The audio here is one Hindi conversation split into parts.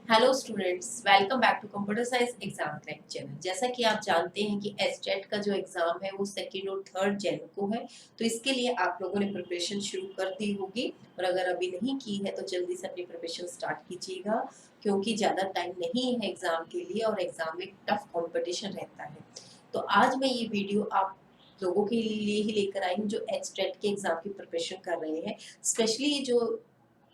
Hello students, welcome back to computer science exam crack channel. जैसा कि आप जानते हैं कि एसटेट का जो एग्जाम है वो सेकेंड और थर्ड जैन को है, तो इसके लिए आप लोगों ने प्रिपरेशन शुरू कर दी होगी। और अगर अभी नहीं की है तो जल्दी से अपनी प्रिपरेशन स्टार्ट कीजिएगा, क्योंकि ज़्यादा टाइम नहीं है एग्जाम के लिए और एग्जाम में टफ कॉम्पिटिशन रहता है। तो आज मैं ये वीडियो आप लोगों के लिए ही लेकर आई हूँ जो एचटेट के एग्जाम की प्रिपरेशन कर रहे हैं। स्पेशली जो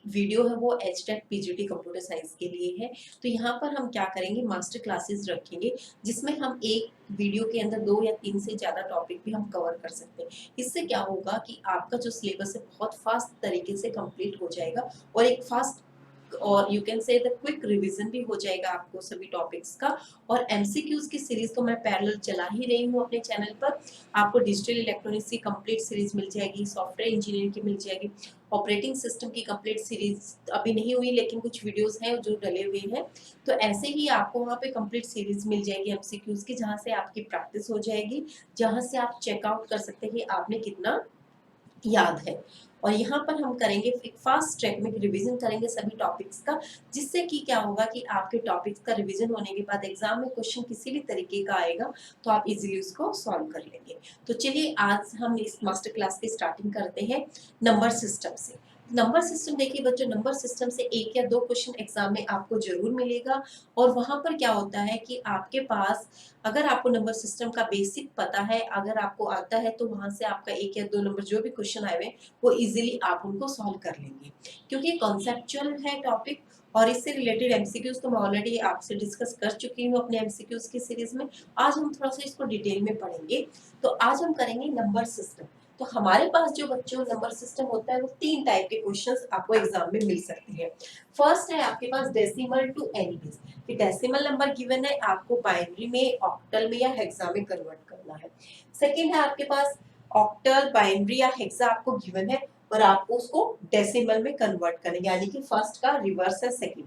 वीडियो है वो एचटेट पीजीटी कंप्यूटर साइंस के लिए है। तो यहाँ पर हम क्या करेंगे, मास्टर क्लासेस रखेंगे जिसमें हम एक वीडियो के अंदर 2 या 3 से ज़्यादा टॉपिक भी हम कवर कर सकते हैं। इससे क्या होगा कि आपका जो सिलेबस है बहुत फास्ट तरीके से कंप्लीट हो जाएगा और एक फास्ट और you can say the quick revision भी हो जाएगा आपको सभी टॉपिक्स का। और एमसीक्यूज की सीरीज तो मैं पैरेलल चला ही रही हूँ अपने चैनल पर। आपको डिजिटल इलेक्ट्रॉनिक्स की कंप्लीट सीरीज मिल जाएगी, सॉफ्टवेयर इंजीनियरिंग की मिल जाएगी, ऑपरेटिंग सिस्टम की कंप्लीट सीरीज अभी नहीं हुई लेकिन कुछ वीडियोस हैं जो डले हुए हैं। तो ऐसे ही आपको वहाँ पे कंप्लीट सीरीज मिल जाएगी एमसीक्यूज की, जहाँ से आपकी प्रैक्टिस हो जाएगी, जहाँ से आप चेकआउट कर सकते हैं कि आपने कितना याद है। और यहाँ पर हम करेंगे एक फास्ट ट्रैक में रिवीजन करेंगे सभी टॉपिक्स का, जिससे कि क्या होगा कि आपके टॉपिक्स का रिवीजन होने के बाद एग्जाम में क्वेश्चन किसी भी तरीके का आएगा तो आप इजीली उसको सॉल्व कर लेंगे। तो चलिए आज हम इस मास्टर क्लास की स्टार्टिंग करते हैं नंबर सिस्टम से। नंबर सिस्टम देखिए बच्चों, नंबर सिस्टम से एक या दो क्वेश्चन एग्जाम में आपको जरूर मिलेगा। और वहां पर क्या होता है कि आपके पास अगर आपको नंबर सिस्टम का बेसिक पता है, अगर आपको आता है, तो वहां से आपका एक या दो नंबर जो भी क्वेश्चन आए हुए वो इजीली आप उनको सॉल्व कर लेंगे, क्योंकि कॉन्सेप्चुअल है टॉपिक। और इससे रिलेटेड एमसीक्यूज तो मैं ऑलरेडी आपसे डिस्कस कर चुकी हूँ अपने एमसीक्यूज की सीरीज में। आज हम थोड़ा सा इसको डिटेल में पढ़ेंगे। तो आज हम करेंगे नंबर सिस्टम। तो हमारे पास जो बच्चों नंबर सिस्टम होता है वो 3 टाइप के क्वेश्चंस आपको एग्जाम में मिल सकते हैं। फर्स्ट है आपके पास डेसिमल टू एनी बेस, कि डेसिमल नंबर गिवन है, आपको बाइनरी में, ऑक्टल में या हेक्सा में कन्वर्ट करना है। सेकंड है आपके पास ऑक्टल, बाइनरी या हेक्सा आपको गिवन है और आपको उसको डेसिमल में कन्वर्ट करेंगे, यानी कि फर्स्ट का रिवर्स है सेकंड।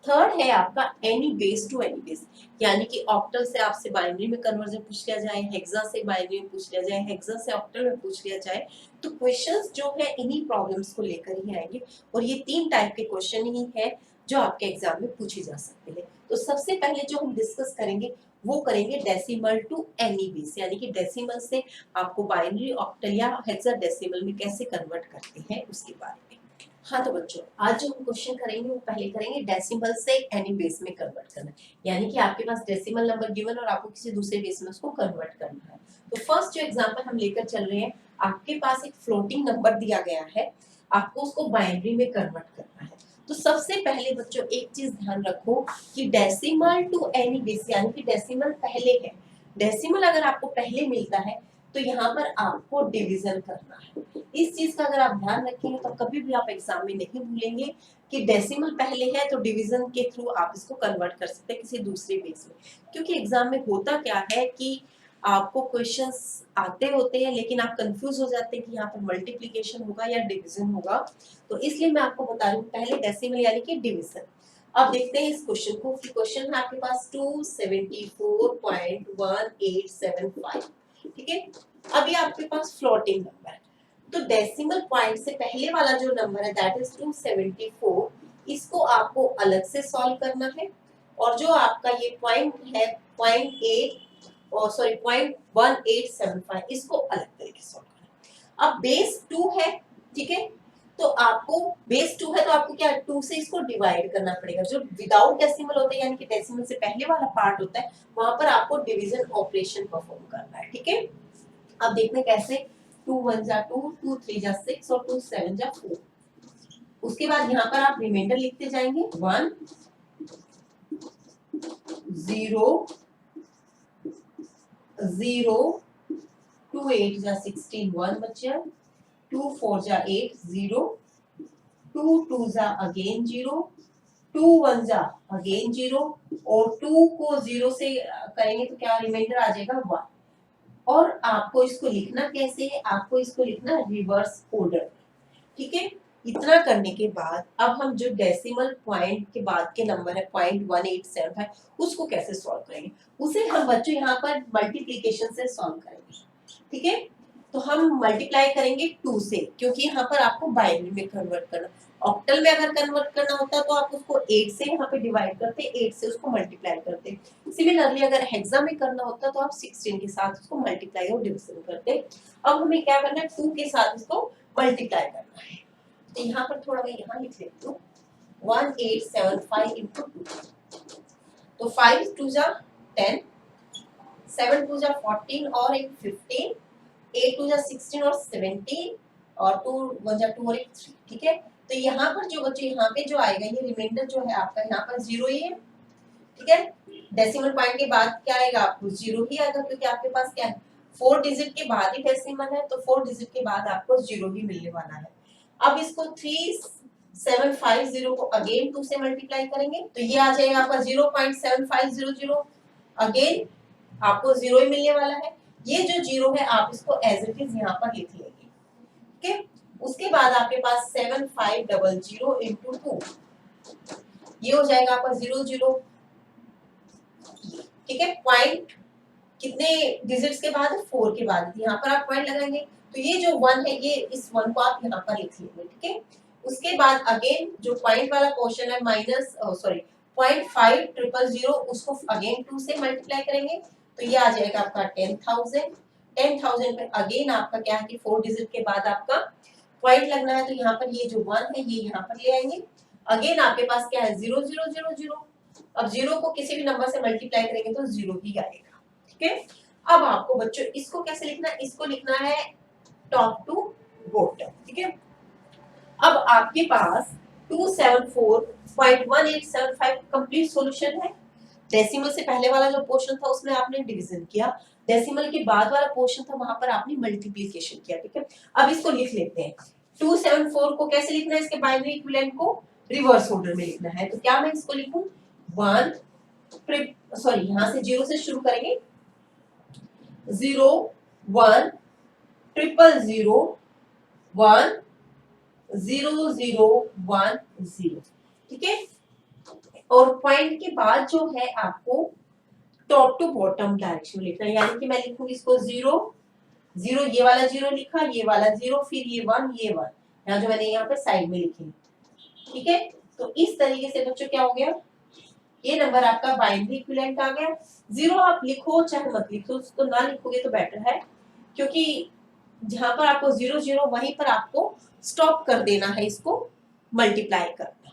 थर्ड है आपका any base to any base, यानी कि ऑक्टल से आपसे बाइनरी में कन्वर्जन पूछ लिया जाए, हेक्सा से बाइनरी में पूछ लिया जाए, हेक्सा से ऑक्टल में पूछ लिया जाए। तो क्वेश्चंस जो है इन्हीं प्रॉब्लम्स को लेकर ही आएंगे और ये 3 टाइप के क्वेश्चन ही है जो आपके एग्जाम में पूछे जा सकते हैं। तो सबसे पहले जो हम डिस्कस करेंगे वो करेंगे डेसिमल टू एनी बेस, यानी कि डेसिमल से आपको बाइनरी, ऑक्टल या हेक्साडेसिमल में कैसे कन्वर्ट करते हैं उसके बारे में। हाँ तो बच्चों, आज जो हम क्वेश्चन करेंगे वो पहले करेंगे डेसिमल से एनी बेस में कन्वर्ट करना, यानी कि आपके पास डेसिमल नंबर गिवन और आपको किसी दूसरे बेस में उसको कन्वर्ट करना है। तो फर्स्ट जो एग्जांपल हम लेकर चल रहे हैं, आपके पास एक फ्लोटिंग नंबर दिया गया है, आपको उसको बाइनरी में कन्वर्ट करना है। तो सबसे पहले बच्चों एक चीज ध्यान रखो कि डेसिमल टू एनी बेस, यानी कि डेसिमल पहले है, डेसिमल अगर आपको पहले मिलता है तो यहाँ पर आपको डिवीजन करना है। इस चीज का अगर आप ध्यान रखेंगे तो कभी भी आप एग्जाम में नहीं भूलेंगे कि डेसिमल पहले है तो डिवीजन के थ्रू आप इसको कन्वर्ट कर सकते हैं किसी दूसरे बेस में। क्योंकि एग्जाम में होता क्या है कि आपको क्वेश्चंस आते होते हैं लेकिन आप कंफ्यूज हो जाते हैं कि यहाँ पर मल्टीप्लिकेशन होगा या डिवीजन होगा। तो इसलिए मैं आपको बता रही हूँ पहले डेसिमल यानी कि डिवीजन। अब देखते हैं इस क्वेश्चन को। क्वेश्चन है आपके पास 274.1875, ठीक है। अभी आपके पास फ्लोटिंग नंबर है, तो डेसिमल पॉइंट से पहले वाला जो नंबर है दैट इज 274, इसको आपको अलग से सॉल्व करना है। और जो आपका ये पॉइंट है पॉइंट 8 और सॉरी 0.1875, इसको अलग तरीके से सॉल्व करना है। अब बेस 2 है, ठीक है, तो आपको बेस 2 है तो आपको क्या 2 से इसको डिवाइड करना पड़ेगा। जो विदाउट डेसिमल होता है यानी कि डेसिमल से पहले वाला पार्ट होता है वहां पर आपको डिवीजन ऑपरेशन परफॉर्म करना है, ठीक है। अब देखते हैं कैसे। 2 1 जा 2, 2 3 जा 6 और 2 7 जा 4। उसके बाद यहाँ पर आप रिमाइंडर लिखते जाएंगे 1 0 0, 2 8 जा 16 1 बच्चा, 2 4 जा 8 0, 2 2 जा अगेन 0, 2 1 जा अगेन 0 और 2 को 0 से करेंगे तो क्या रिमाइंडर आ जाएगा 1। और आपको इसको लिखना कैसे है, आपको इसको लिखना रिवर्स ऑर्डर, ठीक है। इतना करने के बाद अब हम जो डेसिमल पॉइंट के बाद के नंबर है 0.1875 उसको कैसे सॉल्व करेंगे, उसे हम बच्चों यहाँ पर मल्टीप्लिकेशन से सॉल्व करेंगे, ठीक है। तो हम मल्टीप्लाई करेंगे 2 से, क्योंकि यहाँ पर आपको बाइनरी में कन्वर्ट करना। ऑक्टल में अगर कन्वर्ट करना होता तो आप उसको 8 से यहाँ पे डिवाइड करते, 8 से उसको मल्टीप्लाई करते। सिमिलरली अगर हेक्सा में करना होता तो आप 16 के साथ उसको मल्टीप्लाई और डिविजन करते। अब हमें क्या करना है, 2 के साथ इसको मल्टीप्लाई करना है। तो यहाँ पर थोड़ा मैं यहाँ लिख लेती हूँ 1875 into 2। तो 5 2 जा 10, 7 2 जा 14 और एक 15, 8 2 जा 16 और 17 और 2 1 जा 2 और एक 3। ठीक है, तो यहाँ पर जो बच्चे यहाँ पे जो आएगा ये रिमाइंडर जो है आपका यहाँ पर 0 ही है। ठीक है, डेसिमल पॉइंट के बाद क्या आएगा, आपको 0 ही आएगा, क्योंकि आपके पास क्या है 4 डिजिट के बाद ही डेसिमल है, तो 4 डिजिट के बाद आपको 0 ही मिलने वाला है। अब इसको 3750 को अगेन 2 से मल्टीप्लाई करेंगे तो ये आ जाएगा आपका 0.7500, अगेन आपको 0 ही मिलने वाला है। ये जो 0 है आप इसको एज इट इज यहाँ पर लिख लेंगे। ठीक है, उसके बाद आपके पास 7500 into 2, ये हो जाएगा आपका 00। ठीक है, पॉइंट कितने डिजिट्स के बाद, 4 के बाद, यहाँ पर आप पॉइंट लगाएंगे तो ये जो 1 है ये इस 1 को आप यहाँ पर लिख लेंगे। ठीक है, उसके बाद अगेन जो पॉइंट वाला पोर्शन है माइनस सॉरी 0.5000 उसको अगेन 2 से मल्टीप्लाई करेंगे तो ये आ जाएगा आपका 10,000। 10,000 पे अगेन आपका क्या है कि 4 डिजिट के बाद आपका पॉइंट लगना है, तो यहाँ पर ये जो 1 है ये यहाँ पर ले आएंगे। अगेन आपके पास क्या है 0000। अब 0 को किसी भी नंबर से मल्टीप्लाई करेंगे तो 0 ही आएगा। ठीक है, अब आपको बच्चों इसको कैसे लिखना है, इसको लिखना है टॉप टू बॉटम। ठीक है, अब आपके पास 274.1875 कंप्लीट सॉल्यूशन है। डेसिमल से पहले वाला जो पोर्शन था उसमें आपने डिवीजन किया, डेसिमल के बाद वाला पोर्शन था वहां पर आपने मल्टीप्लिकेशन किया। ठीक है, अब इसको लिख लेते हैं। 274 को कैसे लिखना है, इसके बाइनरी इक्विवेलेंट को रिवर्स ऑर्डर में लिखना है। तो क्या मैं इसको लिखूं 1 सॉरी यहाँ से 0 से शुरू करेंगे 0 1 000 1 0010। ठीक है, और पॉइंट के बाद जो है आपको टॉप टू बॉटम डायरेक्शन लिखना है, यानी कि मैं लिखूंगी इसको 0 0, ये वाला 0 लिखा, ये वाला 0, फिर ये 1 ये 1, यहाँ जो मैंने यहाँ पे साइड में लिखी। ठीक है, तो इस तरीके से बच्चों क्या हो गया, ये नंबर आपका बाइनरी इक्विवेलेंट आ गया। 0 आप लिखो चाहे मत लिखो, उसको ना लिखोगे तो बेटर है, क्योंकि जहां पर आपको 0 0 वहीं पर आपको स्टॉप कर देना है इसको मल्टीप्लाई करना।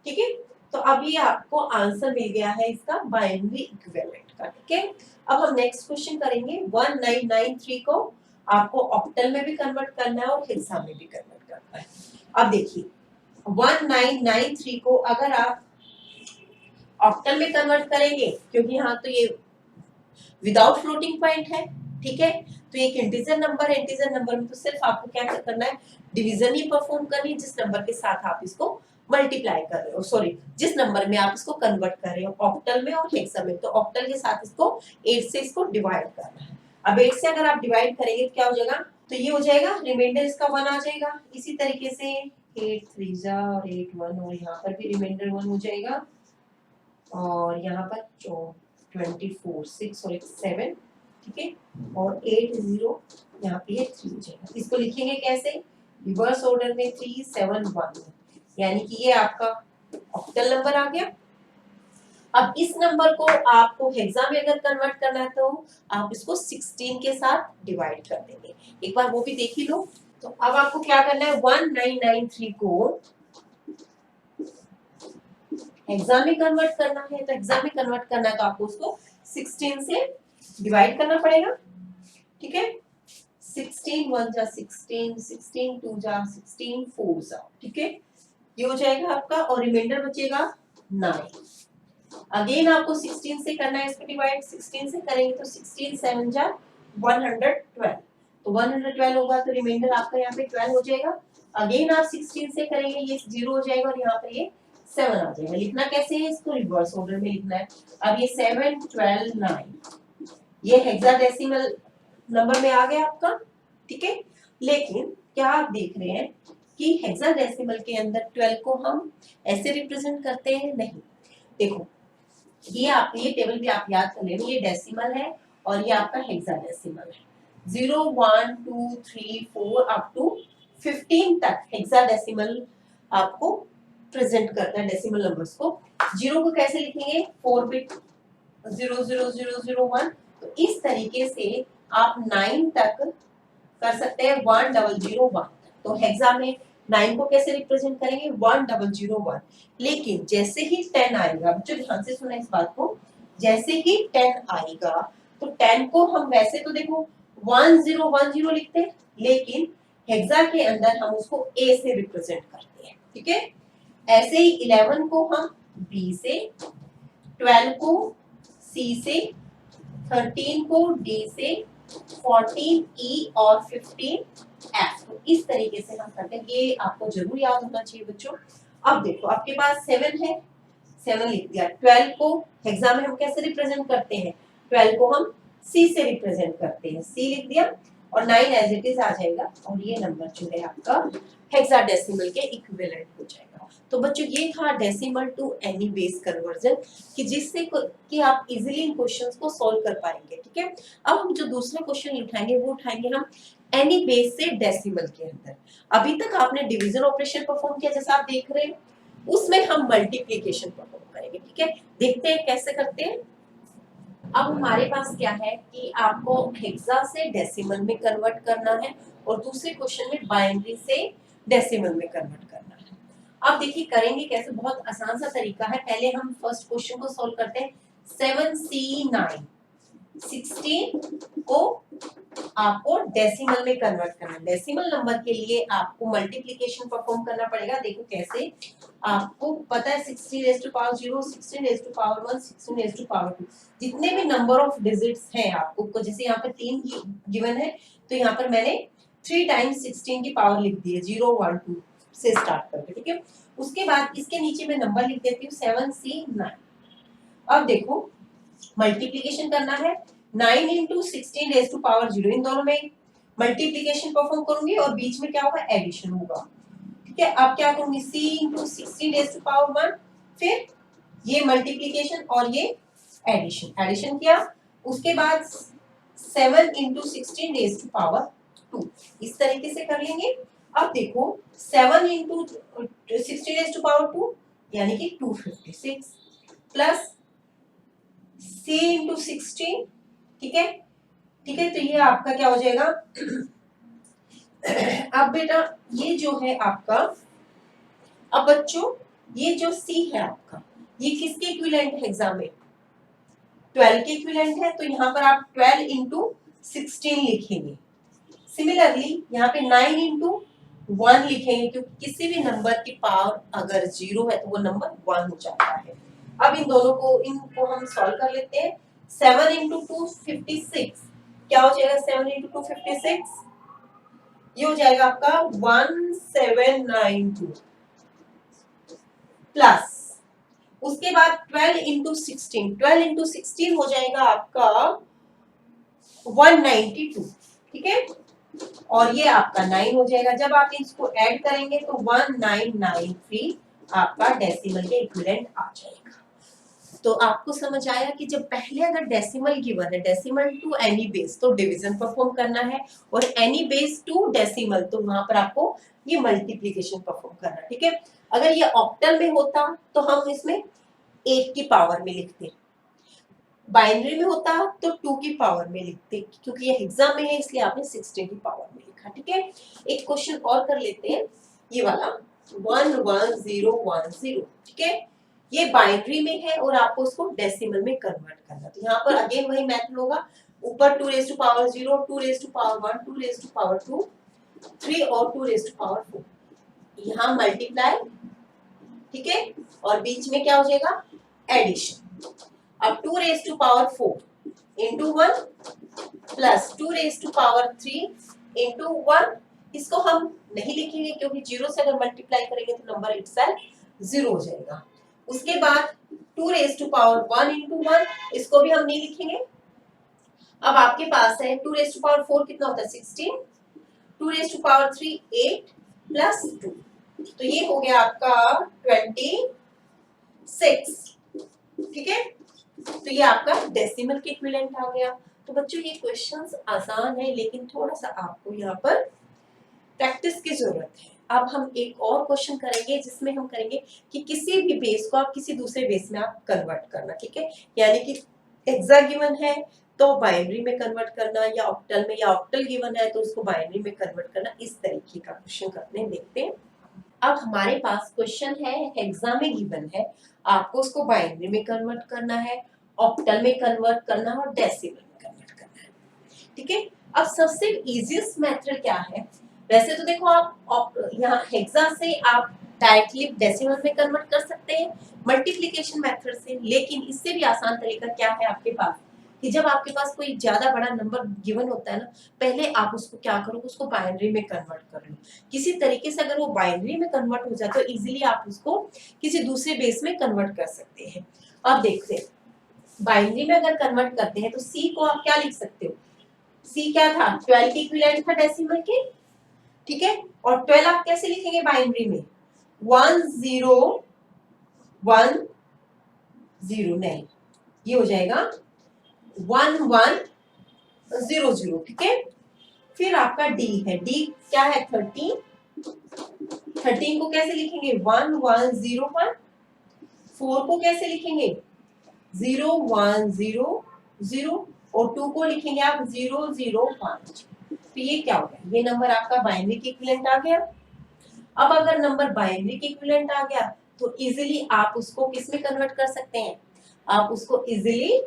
ठीक है, तो अभी आपको आंसर मिल गया है इसका बाइनरी इक्विवेलेंट का। ठीक है, अब हम नेक्स्ट क्वेश्चन करेंगे 1993 को आपको ऑक्टल में भी कन्वर्ट करना है और हेक्सा में भी कन्वर्ट करना है। अब देखिए 1993 को अगर आप ऑक्टल में कन्वर्ट करेंगे, क्योंकि यहाँ तो ये विदाउट फ्लोटिंग पॉइंट है। ठीक है, तो एक इंटीजर नंबर है, इंटीजर नंबर में तो सिर्फ आपको क्या करना है, डिवीजन ही परफॉर्म करनी है जिस नंबर के साथ आप इसको मल्टीप्लाई कर रहे हो, सॉरी जिस नंबर में आप इसको कन्वर्ट कर रहे हो ऑक्टल में और हेक्सा में। तो ऑक्टल के साथ इसको 8 से इसको डिवाइड करना है। अब 8 से अगर आप डिवाइड करेंगे तो क्या हो जाएगा, तो ये हो जाएगा रिमाइंडर इसका 1 आ जाएगा। इसी तरीके से 8 3 जा और 8 1 और यहाँ पर भी रिमाइंडर 1 हो जाएगा, और यहाँ पर 24 6 और एक 7। ठीक है, और 8 0 यहाँ पे ये 3 हो जाएगा। इसको लिखेंगे कैसे, रिवर्स ऑर्डर में 3 7 1, यानी कि ये आपका ऑक्टल नंबर आ गया। अब इस नंबर को आपको हेक्सा में अगर कन्वर्ट करना है तो आप इसको 16 के साथ डिवाइड कर देंगे। एक बार वो भी देख ही लो। तो अब आपको क्या करना है, 1993 को हेक्सा में कन्वर्ट करना है। तो हेक्सा में कन्वर्ट करना है तो आपको उसको 16 से डिवाइड करना पड़ेगा। ठीक है, 16 1 जा 16, 16 2 जा 16 4 जा। ठीक है, ये हो जाएगा आपका, और रिमाइंडर बचेगा 9। अगेन आपको 16 से करना है इसको डिवाइड, 16 से करेंगे तो 16 7 जा 112, तो 112 होगा तो रिमाइंडर आपका यहाँ पे 12 हो जाएगा। अगेन आप 16 से करेंगे ये 0 हो जाएगा और यहाँ पर ये 7 आ जाएगा। लिखना कैसे है, इसको रिवर्स ऑर्डर में लिखना है। अब ये 7 12 9 ये हेक्साडेसिमल नंबर में आ गया आपका। ठीक है, लेकिन क्या आप देख रहे हैं कि हेक्साडेसिमल के अंदर 12 को हम ऐसे रिप्रेजेंट करते हैं, नहीं। देखो ये आप ये टेबल भी आप याद कर लेना, ये डेसिमल है और ये आपका हेक्साडेसिमल है। 0 1 2 3 4 अप टू 15 तक हेक्साडेसिमल आपको प्रेजेंट करता है डेसिमल नंबर्स को। जीरो को कैसे लिखेंगे 4 बिट 00001। तो इस तरीके से आप 9 तक कर सकते हैं 1001। तो हेक्सा में 9 को कैसे रिप्रेजेंट करेंगे 1001। लेकिन जैसे ही 10 आएगा, बच्चों ध्यान से सुना इस बात को, जैसे ही 10 आएगा तो 10 को हम वैसे तो देखो 1010 लिखते हैं, लेकिन हेक्सा के अंदर हम उसको ए से रिप्रेजेंट करते हैं, ठीक है। ऐसे ही 11 को हम बी से, 12 को सी से, 13 को डी से, 14 ई और 15 एफ। तो इस तरीके से हम करते हैं, ये आपको जरूर याद होना चाहिए बच्चों। अब देखो आपके पास 7 है, 7 लिख दिया। 12 को हेक्सा में हम कैसे रिप्रेजेंट करते हैं, 12 को हम सी से रिप्रेजेंट करते हैं, सी लिख दिया और 9 एज इट इज आ जाएगा और ये नंबर जो है आपका हेक्साडेसिमल के इक्विवेलेंट हो जाएगा। तो बच्चों ये था decimal to any base conversion कि जिससे कि आप इजीली इन क्वेश्चंस को सॉल्व कर पाएंगे, ठीक है। अब हम जो दूसरा क्वेश्चन उठाएंगे वो उठाएंगे हम एनी बेस से डेसिमल के अंदर। अभी तक आपने डिवीजन ऑपरेशन परफॉर्म किया जैसा आप देख रहे हैं, उसमें हम मल्टीप्लिकेशन परफॉर्म करेंगे, ठीक है। देखते हैं कैसे करते हैं। अब हमारे पास क्या है कि आपको हेक्सा से डेसिमल में कन्वर्ट करना है और दूसरे क्वेश्चन में बाइनरी से डेसिमल में कन्वर्ट करना है। अब देखिए करेंगे कैसे, बहुत आसान सा तरीका है। पहले हम फर्स्ट क्वेश्चन को सॉल्व करते हैं। 7C9 16 को आपको डेसिमल में कन्वर्ट करना है। डेसिमल नंबर के लिए आपको मल्टीप्लिकेशन परफॉर्म करना पड़ेगा। देखो कैसे, आपको पता है 16 raise to power 0, 16 raise to power 1, 16 raise to power 2, जितने भी नंबर ऑफ डिजिट्स हैं आपको, जैसे यहाँ पे 3 गिवन है तो यहाँ पर मैंने 3 टाइम्स 16 की पावर लिख दी है, 0 1 2 से स्टार्ट करके, ठीक है। उसके बाद इसके नीचे मैं नंबर लिख देती हूँ 7C9। अब देखो मल्टीप्लिकेशन करना है, 9 इंटू 16 रेज़ टू पावर 0, इन दोनों में मल्टीप्लिकेशन परफॉर्म करूंगी और बीच में क्या होगा एडिशन होगा, ठीक है। अब क्या करूंगी c into 16 raise to power 1, फिर ये मल्टीप्लिकेशन और ये एडिशन, एडिशन किया। उसके बाद 7 इंटू 16 रेज़ टू पावर 2, इस तरीके से कर लेंगे। अब देखो 7 इंटू 16 रेज़ टू पावर 2 यानी कि 256 प्लस c इंटू 16, ठीक है, ठीक है। तो ये आपका क्या हो जाएगा अब बेटा ये जो है आपका, अब बच्चों ये जो c है आपका, ये किसके इक्विवेलेंट है एग्जाम में 12 के इक्विवेलेंट है, तो यहाँ पर आप 12 इंटू 16 लिखेंगे। सिमिलरली यहाँ पे 9 इंटू 1 लिखेंगे, क्योंकि किसी भी नंबर की पावर अगर 0 है तो वो नंबर 1 हो जाता है। अब इन दोनों को, इनको हम सॉल्व कर लेते हैं। 7 इंटू 2 56, क्या हो जाएगा 7 इंटू 2 56, ये हो जाएगा आपका 1792 प्लस उसके बाद 12 इंटू 16, 12 इंटू 16 हो जाएगा आपका 192, ठीक है। और ये आपका 9 हो जाएगा। जब आप इसको ऐड करेंगे तो 1993 आपका डेसिमल के इक्विवेलेंट आ जाएगा। तो आपको समझ आया कि जब पहले अगर डेसिमल गिवन है, डेसिमल टू एनी बेस, तो डिवीजन परफॉर्म करना है, और एनी बेस टू डेसिमल तो वहां पर आपको ये मल्टीप्लिकेशन परफॉर्म करना है, ठीक है। अगर ये ऑक्टल में होता तो हम इसमें 8 की पावर में लिखते, बाइनरी में होता तो 2 की पावर में लिखते, क्योंकि ये एग्जाम में है इसलिए आपने 16 की पावर में लिखा, ठीक है। एक क्वेश्चन और कर लेते हैं, ये वाला 11010, ठीक है। ये बाइनरी में है और आपको उसको डेसिमल में कन्वर्ट करना, तो यहाँ पर अगेन वही मेथड होगा, ऊपर 2 raise to power 0, 2 raise to power 1, 2 raise to power 2, 3 और 2 रेज़ टू पावर 4, यहाँ मल्टीप्लाई, ठीक है, और बीच में क्या हो जाएगा एडिशन। अब 2 raise to power 4 into 1 plus 2 raise to power 3 into 1, इसको हम नहीं लिखेंगे क्योंकि 0 से अगर मल्टीप्लाई करेंगे तो नंबर इटसेल्फ 0 हो जाएगा। उसके बाद 2 रेज़ टू पावर 1 इंटू 1, इसको भी हम नहीं लिखेंगे। अब आपके पास है 2 रेज़ टू पावर 4 कितना होता है 16, 2 रेज़ टू पावर 3 8 प्लस 2, तो ये हो गया आपका 26, ठीक है। तो ये आपका डेसिमल के इक्विवेलेंट आ गया। तो बच्चों ये क्वेश्चंस आसान है, लेकिन थोड़ा सा आपको यहाँ पर प्रैक्टिस की जरूरत है। अब हम एक और क्वेश्चन करेंगे जिसमें हम करेंगे कि किसी भी बेस को आप किसी दूसरे बेस में आप कन्वर्ट करना, ठीक है। यानी कि हेक्सा गिवन है तो बाइनरी में कन्वर्ट करना, या ऑक्टल में, या ऑक्टल गिवन है तो उसको बाइनरी में कन्वर्ट करना। इस तरीके का क्वेश्चन करते हैं, देखते हैं। अब हमारे पास क्वेश्चन है हेक्सा में गिवन है, आपको उसको बाइनरी में कन्वर्ट करना है, ऑक्टल में कन्वर्ट करना है और डेसिमल में कन्वर्ट करना है, ठीक है। अब सबसे इजीएस्ट मेथड क्या है? वैसे तो देखो आप यहाँ हेक्सा से आप डायरेक्टली डेसिमल में कन्वर्ट कर सकते हैं मल्टीप्लिकेशन मेथड से, लेकिन इससे भी आसान तरीका क्या है आपके पास कि जब आपके पास कोई ज्यादा बड़ा नंबर गिवन होता है ना, पहले आप उसको क्या करो, उसको बाइनरी में कन्वर्ट कर लो। किसी तरीके से अगर वो बाइनरी में कन्वर्ट हो जाए तो इजीली आप उसको किसी दूसरे बेस में कन्वर्ट कर सकते हैं। अब देखते हैं, बाइनरी में अगर कन्वर्ट करते हैं तो सी को आप क्या लिख सकते हो? सी क्या था? 12 के इक्विवेलेंट था डेसिमल के, ठीक है। और 12 आप कैसे लिखेंगे बाइनरी में? 1 0 1 0, नहीं, ये हो जाएगा 1 1 0 0, ठीक है। फिर आपका डी है, डी क्या है? 13, 13 को कैसे लिखेंगे? 1 1 0 1। 4 को कैसे लिखेंगे? 0 1 0 0। और 2 को लिखेंगे आप 0 0 5। तो ये क्या हो गया? ये नंबर आपका बाइनरी के इक्विवेलेंट आ गया। अब अगर नंबर बाइनरी के इक्विवेलेंट आ गया तो इजीली आप उसको किस में कन्वर्ट कर सकते हैं? आप उसको इजीली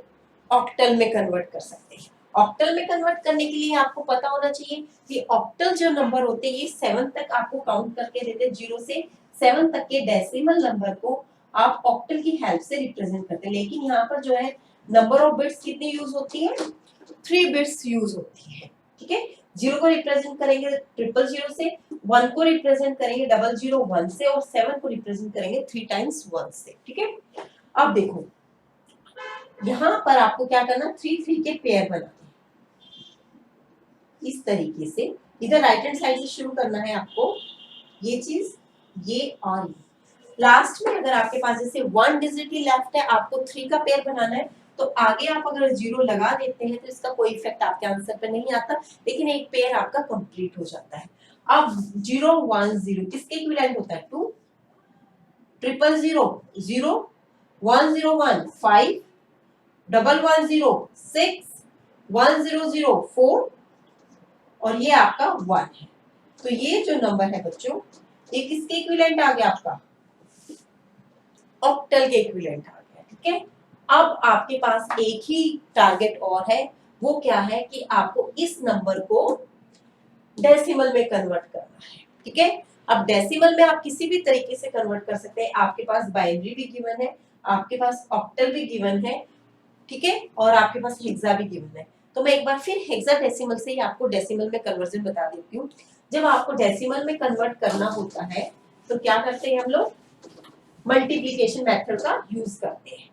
ऑक्टल में कन्वर्ट कर सकते हैं। ऑक्टल में कन्वर्ट करने के लिए आपको पता होना चाहिए कि ऑक्टल जो नंबर होते हैं ये 7 तक आपको काउंट करके देते हैं। 0 से 7 तक के डेसिमल नंबर को आप ऑक्टल की हेल्प से रिप्रेजेंट करते हैं। लेकिन यहाँ पर जो है नंबर ऑफ बिट्स कितनी यूज होती है? 3 बिट्स यूज होती है, ठीक है। 0 को रिप्रेजेंट करेंगे 000 से, 1 को रिप्रेजेंट करेंगे 001 से, और 7 को रिप्रेजेंट करेंगे 3 टाइम्स 1 से, ठीक है। अब देखो यहाँ पर आपको क्या करना, 3 3 के पेयर बनाने, इस तरीके से। इधर राइट हैंड साइड से शुरू करना है आपको, ये चीज, ये और ये। लास्ट में अगर आपके पास जैसे 1 डिजिट ही लेफ्ट है, आपको 3 का पेयर बनाना है, तो आगे आप अगर 0 लगा देते हैं तो इसका कोई इफेक्ट आपके आंसर पे नहीं आता, लेकिन एक पेयर आपका कंप्लीट हो जाता है। अब 0 1 0 किसके इक्विवेलेंट होता है? 2 0 0 0 1 0 1 5 1 1 0 6 1 0 0 4 और ये आपका 1 है। तो ये जो नंबर है बच्चों, ये किसके इक्विवेलेंट आ गया? आपका ऑक्टल के इक्विवेलेंट आ गया, ठीक है। अब आपके पास एक ही टारगेट और है, वो क्या है कि आपको इस नंबर को डेसिमल में कन्वर्ट करना है, ठीक है। अब डेसिमल में आप किसी भी तरीके से कन्वर्ट कर सकते हैं। आपके पास बाइनरी भी गिवन है, आपके पास ऑक्टल भी गिवन है, ठीक है, और आपके पास हेक्सा भी गिवन है। तो मैं एक बार फिर हेक्सा डेसिमल से ही आपको डेसिमल में कन्वर्जन बता देती हूँ। जब आपको डेसिमल में कन्वर्ट करना होता है तो क्या करते हैं हम लोग? मल्टीप्लिकेशन मेथड का यूज करते हैं।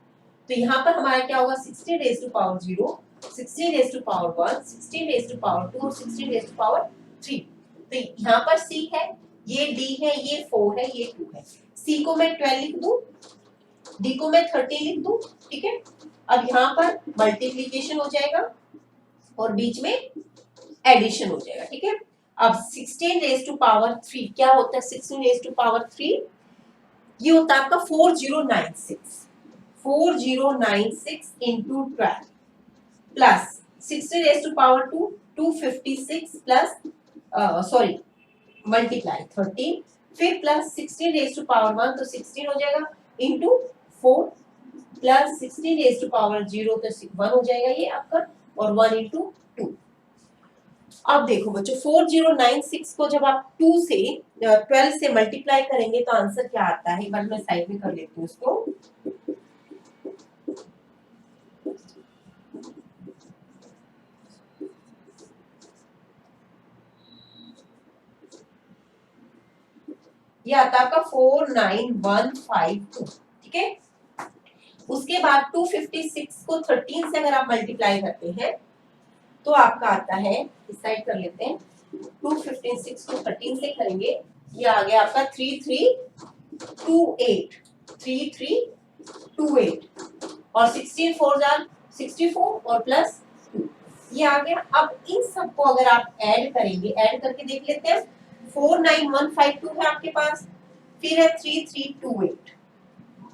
तो यहाँ पर हमारा क्या होगा? 16 raise to power 0, 16 raise to power 1, 16 raise to power 2 और 16 रेज़ टू पावर 3। तो यहाँ पर C है, ये D है, ये 4 है, ये 2 है। C को मैं 12 लिख दूं, D को मैं 13 लिख दूं, ठीक है। अब यहाँ पर मल्टीप्लिकेशन हो जाएगा और बीच में एडिशन हो जाएगा, ठीक है। अब 16 रेज़ टू पावर 3 क्या होता है? 16 रेज़ टू पावर 3 ये होता है आपका 4096 into 12 plus 16 raised to power 2 256 plus sorry multiply 13, फिर प्लस 16 raised to power 1 तो 16 हो जाएगा into 4 plus 16 raised to power 0 तो 1 हो जाएगा ये आपका, और 1 into 2। अब देखो बच्चों 4096 को जब आप 2 से 12 से मल्टीप्लाई करेंगे तो आंसर क्या आता है? एक बार मैं साइड में कर लेती हूँ इसको। ये आता है आपका 49152, ठीक है। उसके बाद 256 को 13 से अगर आप मल्टीप्लाई करते हैं तो आपका आता है, इस साइड कर लेते हैं, 256 को 13 से करेंगे, ये आ गया आपका 3328 3328 और 16 4 64 और प्लस 2 ये आ गया। अब इन सबको अगर आप ऐड करेंगे, ऐड करके देख लेते हैं। 49152 है आपके पास, फिर है 3328,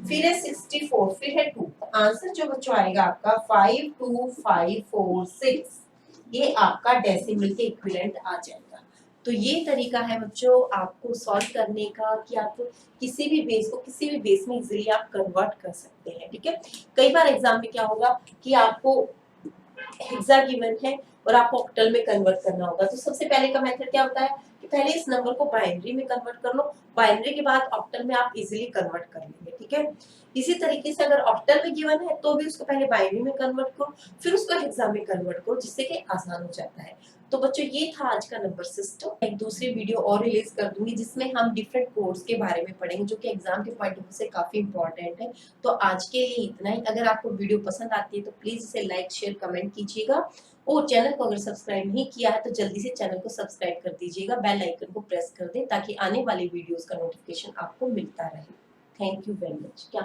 फिर है 64, फिर है 2। आंसर जो बच्चों आएगा आपका 52546, ये आपका डेसिमल के इक्विवेलेंट आ जाएगा। तो ये तरीका है बच्चों आपको सॉल्व करने का कि आप किसी भी बेस को किसी भी बेस में इजीली आप कन्वर्ट कर सकते हैं। ठीक है, कई बार एग्जाम में क्या होगा कि आपको हेक्सा गिवन है और आपको ऑक्टल में कन्वर्ट करना होगा। तो सबसे पहले का मेथड क्या होता है कि पहले इस नंबर को बाइनरी में कन्वर्ट कर लो, बाइनरी के बाद ऑक्टल में आप इजीली कन्वर्ट कर लेंगे। ठीक है, इसी तरीके से अगर ऑक्टल में गिवन है तो भी उसको पहले बाइनरी में कन्वर्ट करो, फिर उसको हेक्सा में कन्वर्ट करो, जिससे कि आसान हो जाता है। तो बच्चों ये था आज का नंबर सिस्टम। एक दूसरी वीडियो और रिलीज कर दूंगी जिसमें हम डिफरेंट कोड्स के बारे में पढ़ेंगे जो कि एग्जाम के पॉइंट ऑफ व्यू से काफी इंपॉर्टेंट है। तो आज के लिए इतना ही। अगर आपको वीडियो पसंद आती है तो प्लीज इसे लाइक शेयर कमेंट कीजिएगा, और चैनल को अगर सब्सक्राइब नहीं किया है तो जल्दी से चैनल को सब्सक्राइब कर दीजिएगा, बेल आइकन को प्रेस कर दें ताकि आने वाली वीडियोस का नोटिफिकेशन आपको मिलता रहे। Thank you very much. क्या